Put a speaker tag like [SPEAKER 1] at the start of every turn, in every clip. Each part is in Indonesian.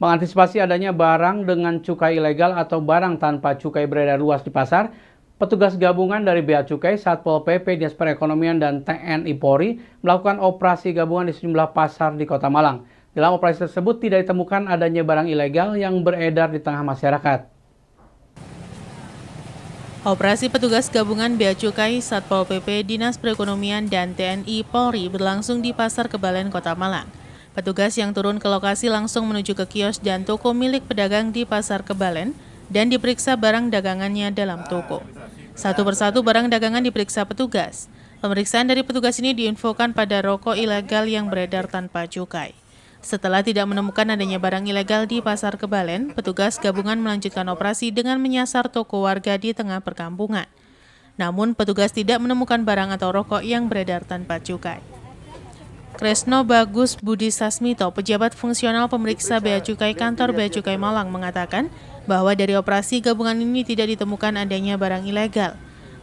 [SPEAKER 1] Mengantisipasi adanya barang dengan cukai ilegal atau barang tanpa cukai beredar luas di pasar, petugas gabungan dari Bea Cukai, Satpol PP, Dinas Perekonomian, dan TNI Polri melakukan operasi gabungan di sejumlah pasar di Kota Malang. Dalam operasi tersebut tidak ditemukan adanya barang ilegal yang beredar di tengah masyarakat.
[SPEAKER 2] Operasi petugas gabungan Bea Cukai, Satpol PP, Dinas Perekonomian, dan TNI Polri berlangsung di Pasar Kebalen, Kota Malang. Petugas yang turun ke lokasi langsung menuju ke kios dan toko milik pedagang di Pasar Kebalen dan diperiksa barang dagangannya dalam toko. Satu persatu barang dagangan diperiksa petugas. Pemeriksaan dari petugas ini diinfokan pada rokok ilegal yang beredar tanpa cukai. Setelah tidak menemukan adanya barang ilegal di Pasar Kebalen, petugas gabungan melanjutkan operasi dengan menyasar toko warga di tengah perkampungan. Namun, petugas tidak menemukan barang atau rokok yang beredar tanpa cukai. Kresno Bagus Budi Sasmito, pejabat fungsional pemeriksa Bea Cukai Kantor Bea Cukai Malang, mengatakan bahwa dari operasi gabungan ini tidak ditemukan adanya barang ilegal.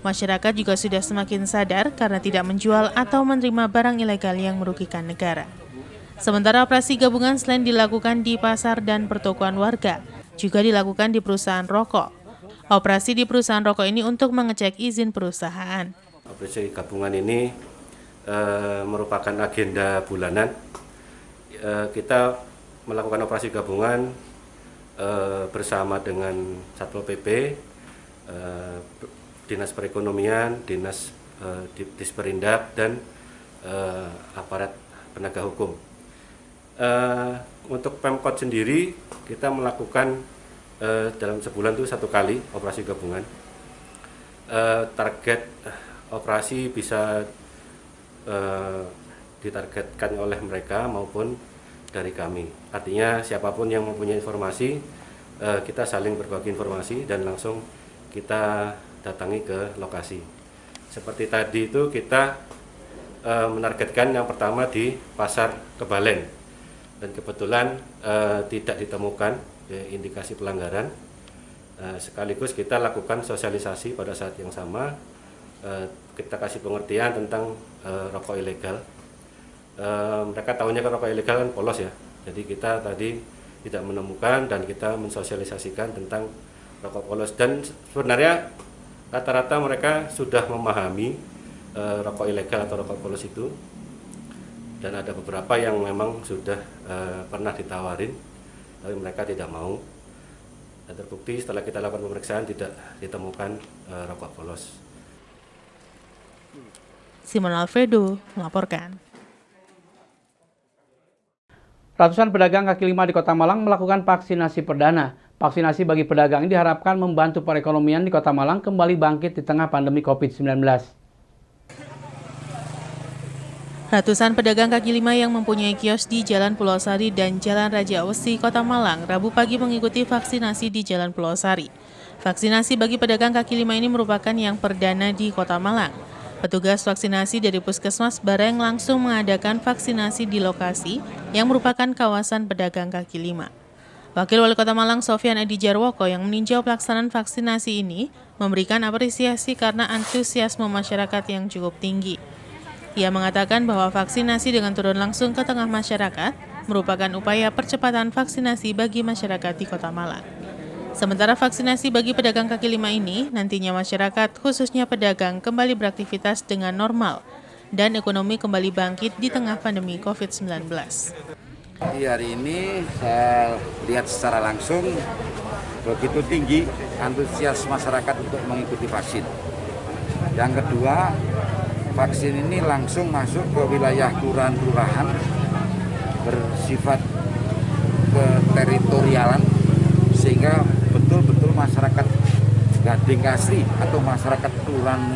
[SPEAKER 2] Masyarakat juga sudah semakin sadar karena tidak menjual atau menerima barang ilegal yang merugikan negara. Sementara operasi gabungan selain dilakukan di pasar dan pertokoan warga, juga dilakukan di perusahaan rokok. Operasi di perusahaan rokok ini untuk mengecek izin perusahaan.
[SPEAKER 3] Operasi gabungan ini merupakan agenda bulanan. Kita melakukan operasi gabungan bersama dengan Satpol PP, Dinas Perekonomian, Dinas Disperindak, dan aparat penegak hukum. Untuk Pemkot sendiri kita melakukan dalam sebulan itu 1 kali operasi gabungan. Target operasi bisa ditargetkan oleh mereka maupun dari kami. Artinya siapapun yang mempunyai informasi, kita saling berbagi informasi dan langsung kita datangi ke lokasi. Seperti tadi itu kita menargetkan yang pertama di Pasar Kebalen. Dan kebetulan tidak ditemukan indikasi pelanggaran. Sekaligus kita lakukan sosialisasi pada saat yang sama. Kita kasih pengertian tentang rokok ilegal. Mereka tahunya kan rokok ilegal kan polos ya. Jadi kita tadi tidak menemukan dan kita mensosialisasikan tentang rokok polos. Dan sebenarnya rata-rata mereka sudah memahami rokok ilegal atau rokok polos itu. Dan ada beberapa yang memang sudah pernah ditawarin, tapi mereka tidak mau. Dan terbukti setelah kita lakukan pemeriksaan tidak ditemukan rokok polos.
[SPEAKER 2] Simon Alfredo melaporkan.
[SPEAKER 1] Ratusan pedagang kaki lima di Kota Malang melakukan vaksinasi perdana. Vaksinasi bagi pedagang ini diharapkan membantu perekonomian di Kota Malang kembali bangkit di tengah pandemi COVID-19.
[SPEAKER 2] Ratusan pedagang kaki lima yang mempunyai kios di Jalan Pulau Sari dan Jalan Raja Wesi, Kota Malang, Rabu pagi mengikuti vaksinasi di Jalan Pulau Sari. Vaksinasi bagi pedagang kaki lima ini merupakan yang perdana di Kota Malang. Petugas vaksinasi dari Puskesmas Bareng langsung mengadakan vaksinasi di lokasi yang merupakan kawasan pedagang kaki lima. Wakil Wali Kota Malang Sofyan Edi Jarwoko yang meninjau pelaksanaan vaksinasi ini memberikan apresiasi karena antusiasme masyarakat yang cukup tinggi. Ia mengatakan bahwa vaksinasi dengan turun langsung ke tengah masyarakat merupakan upaya percepatan vaksinasi bagi masyarakat di Kota Malang. Sementara vaksinasi bagi pedagang kaki lima ini, nantinya masyarakat, khususnya pedagang, kembali beraktivitas dengan normal dan ekonomi kembali bangkit di tengah pandemi COVID-19.
[SPEAKER 4] Di hari ini saya lihat secara langsung begitu tinggi antusias masyarakat untuk mengikuti vaksin. Yang kedua, vaksin ini langsung masuk ke wilayah kelurahan bersifat keteritorialan sehingga betul-betul masyarakat Gading Kasri atau masyarakat kelurahan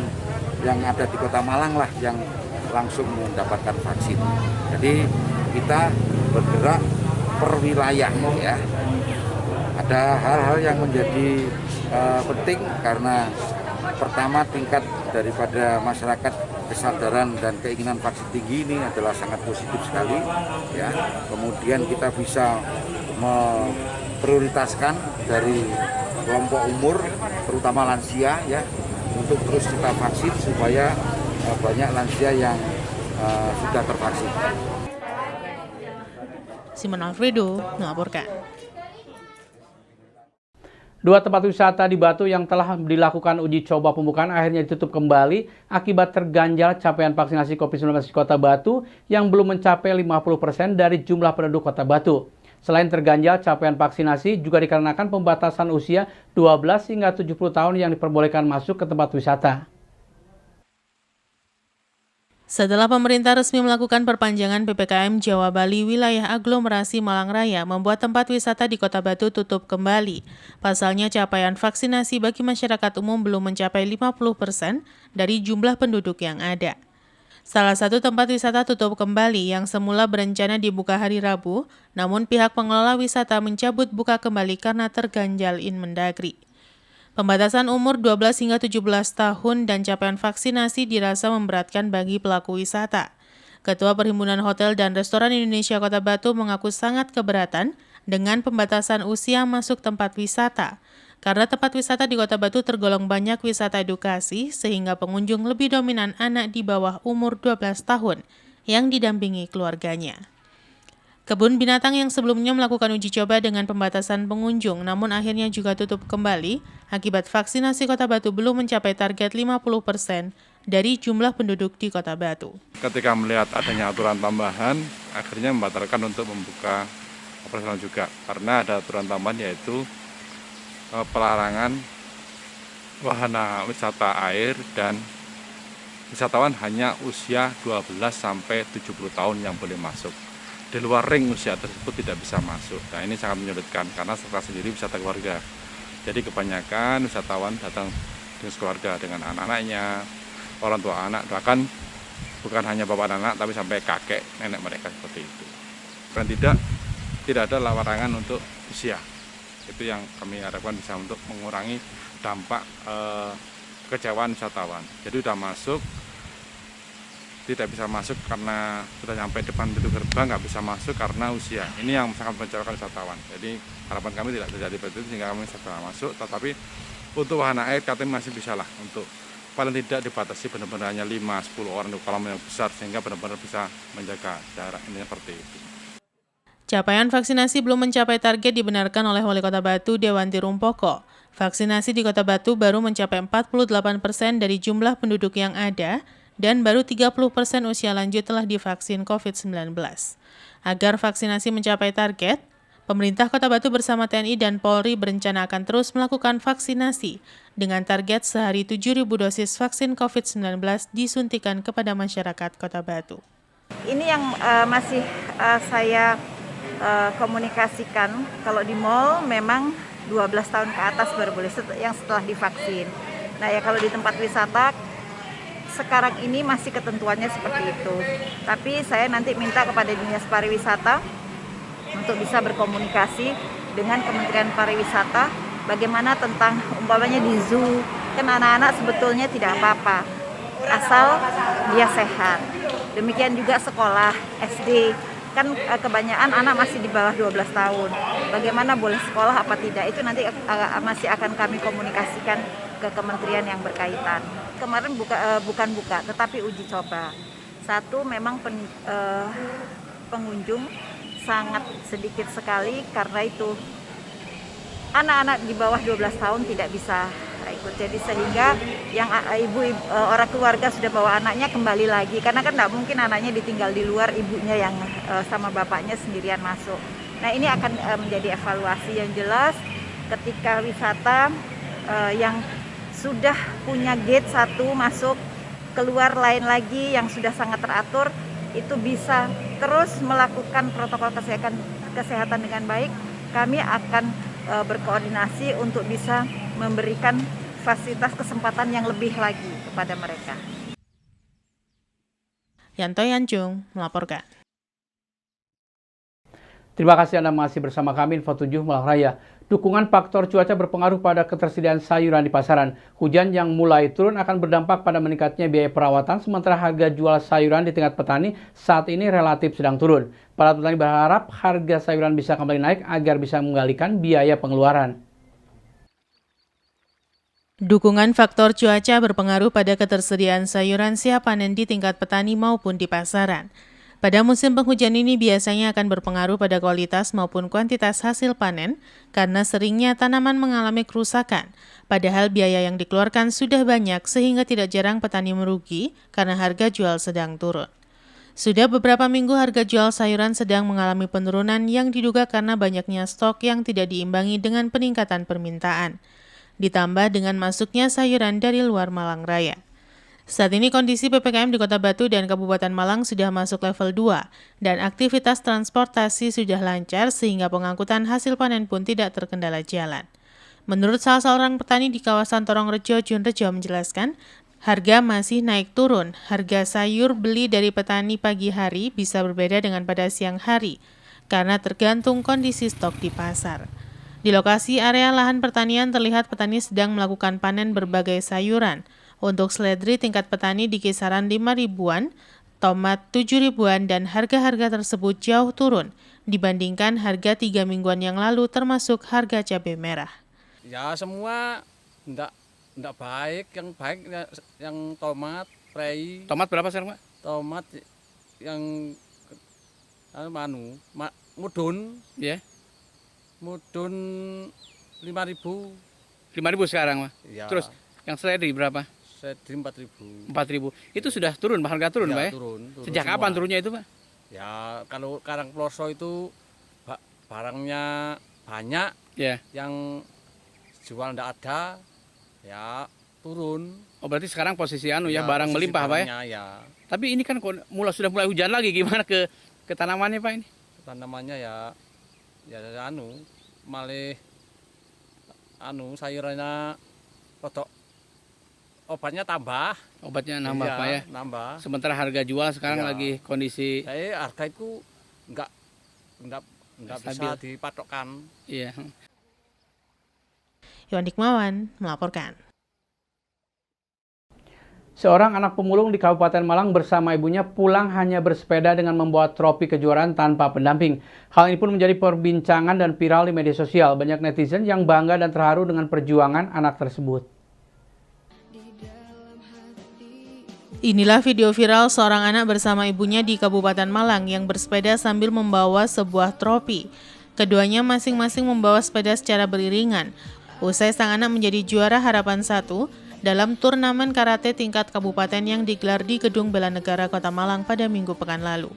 [SPEAKER 4] yang ada di Kota Malang lah yang langsung mendapatkan vaksin. Jadi kita bergerak per wilayah ya. Ada hal-hal yang menjadi penting karena pertama tingkat daripada masyarakat kesadaran dan keinginan vaksin tinggi ini adalah sangat positif sekali ya. Kemudian kita bisa memprioritaskan dari kelompok umur terutama lansia ya untuk terus kita vaksin supaya banyak lansia yang sudah tervaksin.
[SPEAKER 2] Simon Alfredo melaporkan.
[SPEAKER 1] Dua tempat wisata di Batu yang telah dilakukan uji coba pembukaan akhirnya ditutup kembali akibat terganjal capaian vaksinasi COVID-19 di Kota Batu yang belum mencapai 50% dari jumlah penduduk Kota Batu. Selain terganjal capaian vaksinasi juga dikarenakan pembatasan usia 12 hingga 70 tahun yang diperbolehkan masuk ke tempat wisata.
[SPEAKER 2] Setelah pemerintah resmi melakukan perpanjangan PPKM Jawa Bali wilayah aglomerasi Malang Raya membuat tempat wisata di Kota Batu tutup kembali. Pasalnya capaian vaksinasi bagi masyarakat umum belum mencapai 50% dari jumlah penduduk yang ada. Salah satu tempat wisata tutup kembali yang semula berencana dibuka hari Rabu, namun pihak pengelola wisata mencabut buka kembali karena terganjal Inmendagri. Pembatasan umur 12 hingga 17 tahun dan capaian vaksinasi dirasa memberatkan bagi pelaku wisata. Ketua Perhimpunan Hotel dan Restoran Indonesia Kota Batu mengaku sangat keberatan dengan pembatasan usia masuk tempat wisata. Karena tempat wisata di Kota Batu tergolong banyak wisata edukasi sehingga pengunjung lebih dominan anak di bawah umur 12 tahun yang didampingi keluarganya. Kebun binatang yang sebelumnya melakukan uji coba dengan pembatasan pengunjung namun akhirnya juga tutup kembali akibat vaksinasi Kota Batu belum mencapai target 50% dari jumlah penduduk di Kota Batu.
[SPEAKER 5] Ketika melihat adanya aturan tambahan, akhirnya membatalkan untuk membuka operasional juga karena ada aturan tambahan yaitu pelarangan wahana wisata air dan wisatawan hanya usia 12 sampai 70 tahun yang boleh masuk. Di luar ring usia tersebut tidak bisa masuk. Nah ini sangat menyulitkan karena serta sendiri wisata keluarga. Jadi kebanyakan wisatawan datang dengan keluarga dengan anak-anaknya, orang tua anak, bahkan bukan hanya bapak dan anak tapi sampai kakek nenek mereka seperti itu. Dan tidak ada larangan untuk usia. Itu yang kami harapkan bisa untuk mengurangi dampak kekecewaan wisatawan. Jadi sudah masuk, tidak bisa masuk karena sudah sampai depan pintu gerbang, nggak bisa masuk karena usia. Ini yang sangat mengecewakan wisatawan. Jadi harapan kami tidak terjadi seperti itu sehingga kami bisa masuk. Tetapi untuk wahana air katanya masih bisa lah untuk paling tidak dibatasi benar-benar hanya 5-10 orang untuk kolam yang besar sehingga benar-benar bisa menjaga jarak. Ini seperti itu.
[SPEAKER 2] Capaian vaksinasi belum mencapai target dibenarkan oleh Wali Kota Batu Dewanti Rumpoko. Vaksinasi di Kota Batu baru mencapai 48% dari jumlah penduduk yang ada dan baru 30% usia lanjut telah divaksin COVID-19. Agar vaksinasi mencapai target, pemerintah Kota Batu bersama TNI dan Polri berencana akan terus melakukan vaksinasi dengan target sehari 7.000 dosis vaksin COVID-19 disuntikan kepada masyarakat Kota Batu.
[SPEAKER 6] Ini yang masih saya komunikasikan, kalau di mal memang 12 tahun ke atas baru boleh yang setelah divaksin. Nah ya kalau di tempat wisata sekarang ini masih ketentuannya seperti itu. Tapi saya nanti minta kepada Dinas Pariwisata untuk bisa berkomunikasi dengan Kementerian Pariwisata bagaimana tentang umpamanya di zoo, kan anak-anak sebetulnya tidak apa-apa asal dia sehat. Demikian juga sekolah SD, kan kebanyakan anak masih di bawah 12 tahun. Bagaimana boleh sekolah apa tidak, itu nanti masih akan kami komunikasikan ke kementerian yang berkaitan. Kemarin bukan buka, tetapi uji coba. Satu, memang pengunjung sangat sedikit sekali karena itu anak-anak di bawah 12 tahun tidak bisa ikut. Jadi sehingga yang orang keluarga sudah bawa anaknya kembali lagi karena kan tidak mungkin anaknya ditinggal di luar, ibunya yang sama bapaknya sendirian masuk. Nah ini akan menjadi evaluasi yang jelas ketika wisata yang sudah punya gate satu masuk, keluar lain lagi yang sudah sangat teratur, itu bisa terus melakukan protokol kesehatan dengan baik. Kami akan berkoordinasi untuk bisa memberikan fasilitas kesempatan yang lebih lagi kepada mereka.
[SPEAKER 2] Yanto Yanjung melaporkan.
[SPEAKER 1] Terima kasih Anda masih bersama kami Info 7 Malang Raya. Dukungan faktor cuaca berpengaruh pada ketersediaan sayuran di pasaran. Hujan yang mulai turun akan berdampak pada meningkatnya biaya perawatan, sementara harga jual sayuran di tingkat petani saat ini relatif sedang turun. Para petani berharap harga sayuran bisa kembali naik agar bisa menggalikan biaya pengeluaran.
[SPEAKER 2] Dukungan faktor cuaca berpengaruh pada ketersediaan sayuran siap panen di tingkat petani maupun di pasaran. Pada musim penghujan ini biasanya akan berpengaruh pada kualitas maupun kuantitas hasil panen karena seringnya tanaman mengalami kerusakan. Padahal biaya yang dikeluarkan sudah banyak sehingga tidak jarang petani merugi karena harga jual sedang turun. Sudah beberapa minggu harga jual sayuran sedang mengalami penurunan yang diduga karena banyaknya stok yang tidak diimbangi dengan peningkatan permintaan. Ditambah dengan masuknya sayuran dari luar Malang Raya. Saat ini kondisi PPKM di Kota Batu dan Kabupaten Malang sudah masuk level 2 dan aktivitas transportasi sudah lancar sehingga pengangkutan hasil panen pun tidak terkendala jalan. Menurut salah seorang petani di kawasan Torongrejo, Junrejo menjelaskan, harga masih naik turun. Harga sayur beli dari petani pagi hari bisa berbeda dengan pada siang hari karena tergantung kondisi stok di pasar. Di lokasi area lahan pertanian terlihat petani sedang melakukan panen berbagai sayuran. Untuk seledri tingkat petani di kisaran 5 ribuan, tomat 7 ribuan dan harga-harga tersebut jauh turun dibandingkan harga 3 mingguan yang lalu termasuk harga cabai merah.
[SPEAKER 7] Ya semua enggak baik, yang tomat, prei.
[SPEAKER 1] Tomat berapa sekarang, Pak?
[SPEAKER 7] Tomat yang mudun.
[SPEAKER 1] Ya.
[SPEAKER 7] Mudun 5.000.
[SPEAKER 1] 5.000 sekarang, Pak.
[SPEAKER 7] Ya.
[SPEAKER 1] Terus yang seledri berapa?
[SPEAKER 7] Seledri 4.000.
[SPEAKER 1] 4.000. Itu sudah turun, harga turun,
[SPEAKER 7] ya,
[SPEAKER 1] Pak ya?
[SPEAKER 7] Turun
[SPEAKER 1] Sejak
[SPEAKER 7] semua.
[SPEAKER 1] kapan turunnya itu, Pak?
[SPEAKER 7] Ya, kalau Karang Ploso itu barangnya banyak,
[SPEAKER 1] Ya.
[SPEAKER 7] yang jual enggak ada, ya turun.
[SPEAKER 1] Oh, berarti sekarang posisi ya,
[SPEAKER 7] Ya,
[SPEAKER 1] barang
[SPEAKER 7] posisi
[SPEAKER 1] melimpah, Pak ya?
[SPEAKER 7] barangnya, ya.
[SPEAKER 1] Tapi ini kan sudah mulai hujan lagi, gimana ke tanamannya, Pak ini?
[SPEAKER 7] Tanamannya ya malih sayurannya rodok obatnya tambah.
[SPEAKER 1] Obatnya nambah,
[SPEAKER 7] Iya,
[SPEAKER 1] Pak ya?
[SPEAKER 7] Nambah.
[SPEAKER 1] Sementara harga jual sekarang
[SPEAKER 7] Iya.
[SPEAKER 1] lagi kondisi
[SPEAKER 7] Harga itu enggak bisa dipatokkan.
[SPEAKER 1] iya.
[SPEAKER 2] Iwan Dikmawan melaporkan.
[SPEAKER 1] Seorang anak pemulung di Kabupaten Malang bersama ibunya pulang hanya bersepeda dengan membawa trofi kejuaraan tanpa pendamping. Hal ini pun menjadi perbincangan dan viral di media sosial. Banyak netizen yang bangga dan terharu dengan perjuangan anak tersebut.
[SPEAKER 2] Inilah video viral seorang anak bersama ibunya di Kabupaten Malang yang bersepeda sambil membawa sebuah trofi. Keduanya masing-masing membawa sepeda secara beriringan. Usai sang anak menjadi juara Harapan 1 dalam turnamen karate tingkat kabupaten yang digelar di Gedung Bela Negara Kota Malang pada Minggu pekan lalu.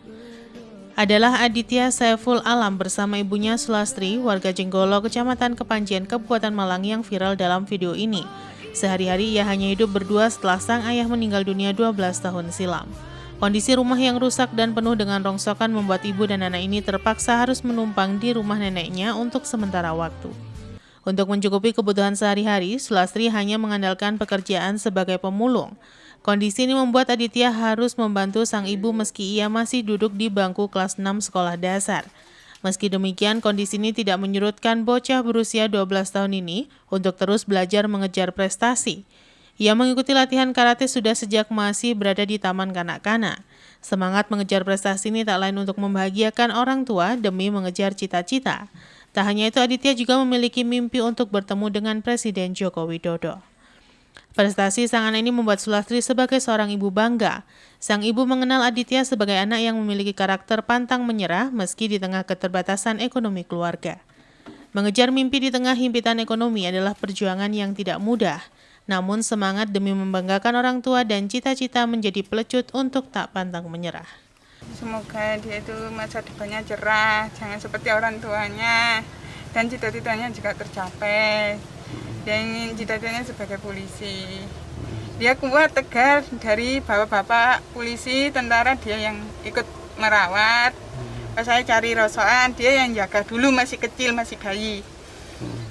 [SPEAKER 2] Adalah Aditya Saiful Alam bersama ibunya Sulastri, warga Jenggolo, Kecamatan Kepanjen, Kabupaten Malang yang viral dalam video ini. Sehari-hari ia hanya hidup berdua setelah sang ayah meninggal dunia 12 tahun silam. Kondisi rumah yang rusak dan penuh dengan rongsokan membuat ibu dan anak ini terpaksa harus menumpang di rumah neneknya untuk sementara waktu. Untuk mencukupi kebutuhan sehari-hari, Sulastri hanya mengandalkan pekerjaan sebagai pemulung. Kondisi ini membuat Aditya harus membantu sang ibu meski ia masih duduk di bangku kelas 6 sekolah dasar. Meski demikian, kondisi ini tidak menyurutkan bocah berusia 12 tahun ini untuk terus belajar mengejar prestasi. Ia mengikuti latihan karate sudah sejak masih berada di taman kanak-kanak. Semangat mengejar prestasi ini tak lain untuk membahagiakan orang tua demi mengejar cita-cita. Tak hanya itu, Aditya juga memiliki mimpi untuk bertemu dengan Presiden Joko Widodo. Prestasi sang anak ini membuat Sulastri sebagai seorang ibu bangga. Sang ibu mengenal Aditya sebagai anak yang memiliki karakter pantang menyerah meski di tengah keterbatasan ekonomi keluarga. Mengejar mimpi di tengah himpitan ekonomi adalah perjuangan yang tidak mudah. Namun semangat demi membanggakan orang tua dan cita-cita menjadi pelecut untuk tak pantang menyerah.
[SPEAKER 8] Semoga dia itu masa depannya cerah, jangan seperti orang tuanya, dan cita-citanya juga tercapai. Dia ingin cita-citanya sebagai polisi. Dia kuat, tegar, dari bapak-bapak polisi, tentara dia yang ikut merawat. Pas saya cari rosokan, dia yang jaga dulu, masih kecil, masih bayi.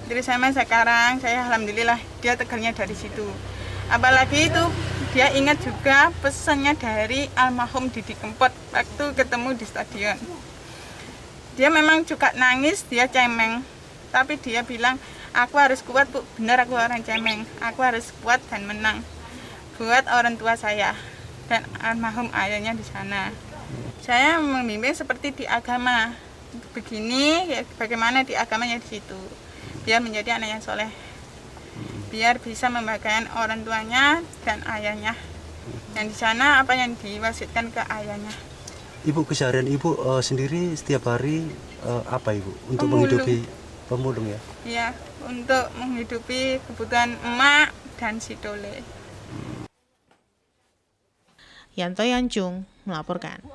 [SPEAKER 8] Jadi sama sekarang, saya alhamdulillah dia tegarnya dari situ. Apalagi itu, dia ingat juga pesannya dari almarhum Didi Kempot waktu ketemu di stadion. Dia memang juga nangis, dia cemeng. Tapi dia bilang, aku harus kuat Bu, benar aku orang cemeng. Aku harus kuat dan menang. Buat orang tua saya dan almarhum ayahnya di sana. Saya membimbing seperti di agama. Begini, ya, bagaimana di agamanya di situ. Biar menjadi anak yang soleh. Biar bisa membahagiakan orang tuanya dan ayahnya. Dan di sana apa yang diwariskan ke ayahnya.
[SPEAKER 9] Ibu, keseharian Ibu sendiri setiap hari apa Ibu untuk
[SPEAKER 8] Pemulung.
[SPEAKER 9] menghidupi pemulung ya?
[SPEAKER 8] Ya, untuk menghidupi kebutuhan emak dan si Dole.
[SPEAKER 2] Yanto Yancung melaporkan.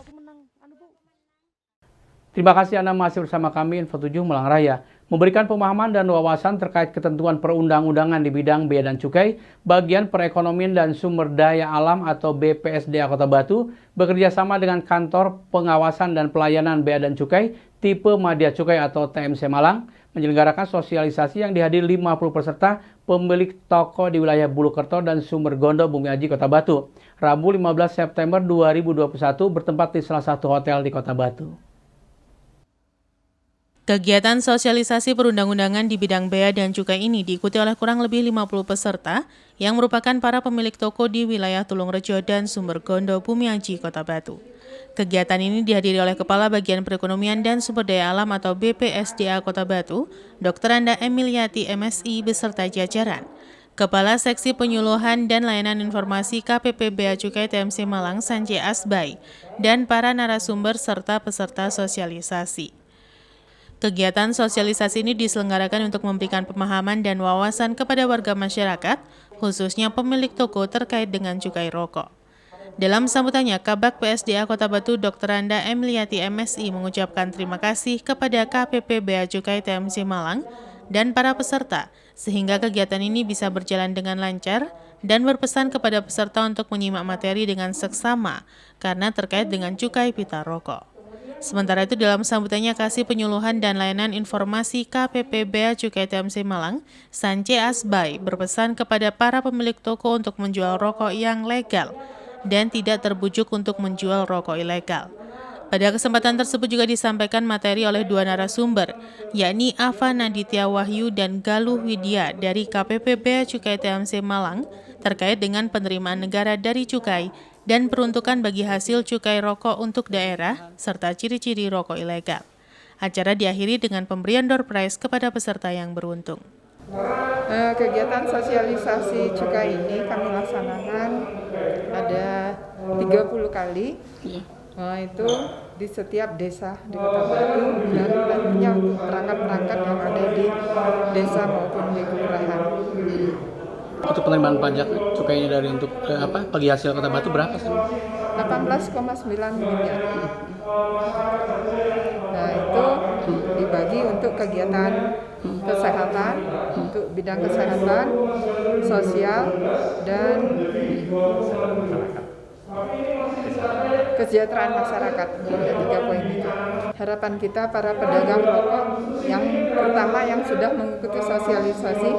[SPEAKER 1] Terima kasih Anda masih bersama kami Info 7 Malang Raya, memberikan pemahaman dan wawasan terkait ketentuan perundang-undangan di bidang bea dan cukai, bagian perekonomian dan sumber daya alam atau BPSDA Kota Batu, bekerja sama dengan Kantor Pengawasan dan Pelayanan Bea dan Cukai, tipe Madya Cukai atau TMC Malang, menyelenggarakan sosialisasi yang dihadiri 50 peserta pemilik toko di wilayah Bulukerto dan Sumbergondo Bumi Aji Kota Batu, Rabu 15 September 2021 bertempat di salah satu hotel di Kota Batu.
[SPEAKER 2] Kegiatan sosialisasi perundang-undangan di bidang bea dan cukai ini diikuti oleh kurang lebih 50 peserta yang merupakan para pemilik toko di wilayah Tulungrejo dan Sumbergondo Bumi Aji Kota Batu. Kegiatan ini dihadiri oleh Kepala Bagian Perekonomian dan Sumber Daya Alam atau BPSDA Kota Batu, Dr. Anda Emiliati MSI beserta jajaran, Kepala Seksi Penyuluhan dan Layanan Informasi KPP Bea Cukai TMC Malang Sanje Asbai, dan para narasumber serta peserta sosialisasi. Kegiatan sosialisasi ini diselenggarakan untuk memberikan pemahaman dan wawasan kepada warga masyarakat, khususnya pemilik toko terkait dengan cukai rokok. Dalam sambutannya, Kabak PSDA Kota Batu Dr. Anda Emiliati MSI mengucapkan terima kasih kepada KPP Bea Cukai TMC Malang dan para peserta, sehingga kegiatan ini bisa berjalan dengan lancar dan berpesan kepada peserta untuk menyimak materi dengan seksama karena terkait dengan cukai pita rokok. Sementara itu dalam sambutannya Kasih Penyuluhan dan Layanan Informasi KPP Bea Cukai TMC Malang, Sanje Asbai berpesan kepada para pemilik toko untuk menjual rokok yang legal dan tidak terbujuk untuk menjual rokok ilegal. Pada kesempatan tersebut juga disampaikan materi oleh dua narasumber, yakni Ava Naditya Wahyu dan Galuh Widya dari KPP Bea Cukai TMC Malang terkait dengan penerimaan negara dari cukai dan peruntukan bagi hasil cukai rokok untuk daerah, serta ciri-ciri rokok ilegal. Acara diakhiri dengan pemberian door prize kepada peserta yang beruntung.
[SPEAKER 8] Kegiatan sosialisasi cukai ini kami laksanakan ada 30 kali. Itu di setiap desa di Kota Batu dan tentunya perangkat-perangkat yang ada di desa maupun di kelurahan.
[SPEAKER 1] Untuk penerimaan pajak cukainya dari untuk bagi hasil Kota Batu berapa sih?
[SPEAKER 8] 18,9 miliar. Nah, itu dibagi untuk kegiatan kesehatan, untuk bidang kesehatan, sosial, dan kesejahteraan masyarakat. Ada 3 poin itu. Harapan kita para pedagang rokok yang pertama yang sudah mengikuti sosialisasi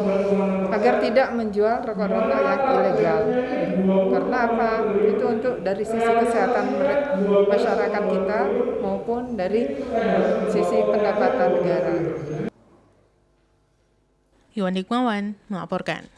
[SPEAKER 8] agar tidak menjual rokok-rokok yang ilegal. Karena apa? Itu untuk dari sisi kesehatan masyarakat kita maupun dari sisi pendapatan negara.
[SPEAKER 2] Iwan Hikmawan melaporkan.